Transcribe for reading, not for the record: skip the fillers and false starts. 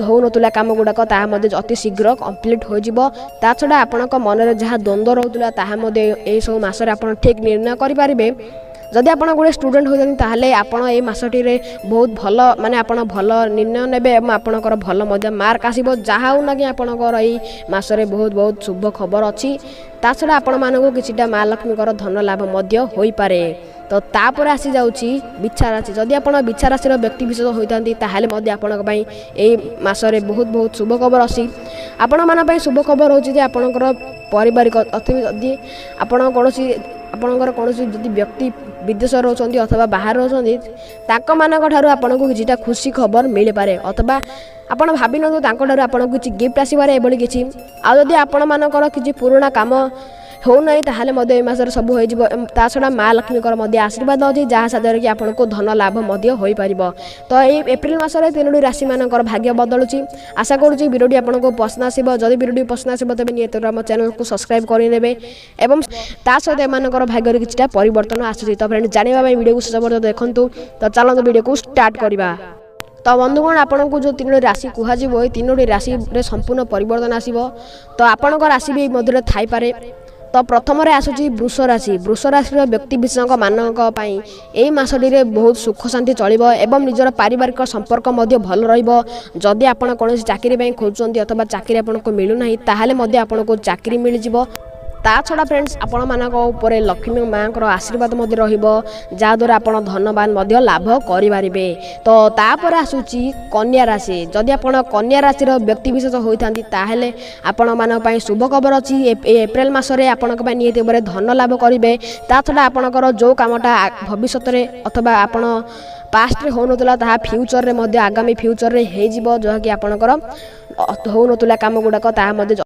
होउनतुला काम गुड़ाक अति शीघ्र कंप्लीट हो जिवो। ता छड़ा आपनक मनरे जहाँ द्वंद्व रहउतला ताहा ए सब मासरे आपण ठीक निर्णय करि पारिबे। जदि आप गोटे स्टूडेंट होती ताहले आपण ए मासटी बहुत भल माने आपण भल निर्णय नेबे एवं आपणकर भल मार्क आसीबो। जहाँ हो ना कि आपणकर एई मासरे बहुत बहुत शुभ खबर अच्छी। ता छड़ा आपण मानक किछिटा माँ लक्ष्मीकर धन लाभ मध्य होई पारे। तो तापर आसी जाउची बिच्छा राशि। जदि आप बिच्छा राशि व्यक्ति विशेष होती ताहले मध्य आपण एई मासरे बहुत बहुत शुभ खबर अच्छी। आपण मान शुभ खबर होची जे आपणकर पारिवारिक जदि आपण कोनोसी आपणकर कोनोसी जदि व्यक्ति विदेश रोचंती अथवा बाहर रोचंती ताको मानक ठारू आपनको किछिटा खुशी खबर मिल पारे। अथवा आपण भाबी न ताको ठारू आपनको किछि गिफ्ट आसीबारे एबोली किछि। आ जदि आपण मानकर किछि पुराना काम हो नहीं ताहले मध्य ए मासर सब हो जिवो। ता छड़ा माँ लक्ष्मीकर मध्य आशीर्वाद अछि जहाँ सादर कि आपनको धन लाभ मध्य होई परिबो। तो ए एप्रिल मासरे तीनोटी राशि मानकर भाग्य बदलुची। आशा करूची वीडियोटी आपनको पसंद आसीबो। जदि वीडियोटी पसंद आसीबो तबे नियत हम चैनल को सब्सक्राइब करि नेबे एवं ता सहित एमानकर भाग्य किछिटा परिवर्तन आसुची। तो फ्रेंड जानिबा पई वीडियो को सबरदस्त देखंतु। तो चलंतु वीडियो को स्टार्ट करिबा। तो बंधुगण आपन को जो तीनोटी राशि कुहा जिवो ए तीनोटी राशि रे संपूर्ण परिवर्तन आसीबो। तो आपनकर राशि भी मध्य थाई पारे। तो प्रथम आसूची वृष राशि। वृष राशि व्यक्ति विशेष मानक यही मासटी बहुत सुख शांति चलो एवं निजर पारिवारिक संपर्क भल रदि आप कौन चाकरी खोजुंट अथवा चाकरी आपको मिलूना ताहले आपको चाकरी मिल जाव। ता छड़ा फ्रेंड्स आपण मानक ऊपर लक्ष्मी माँ को आशीर्वाद जहाँद्वारा आप धनवान लाभ करें। तो तापर आसूची कन्या राशि। जदि आप कन्या राशि व्यक्ति विशेष होती ताहले आपण मान शुभ खबर अच्छी। एप्रिल मसरे आपण निहत धन लाभ करेंगे। ता छड़ा आपणकर जो कामटा भविष्य अथवा आपण पास्ट हो नतुला ताहा फ्यूचर रे आगामी फ्यूचर रे हे जिवो। जहा कि आपणकर हो नतुला काम गुड़ाक ताहा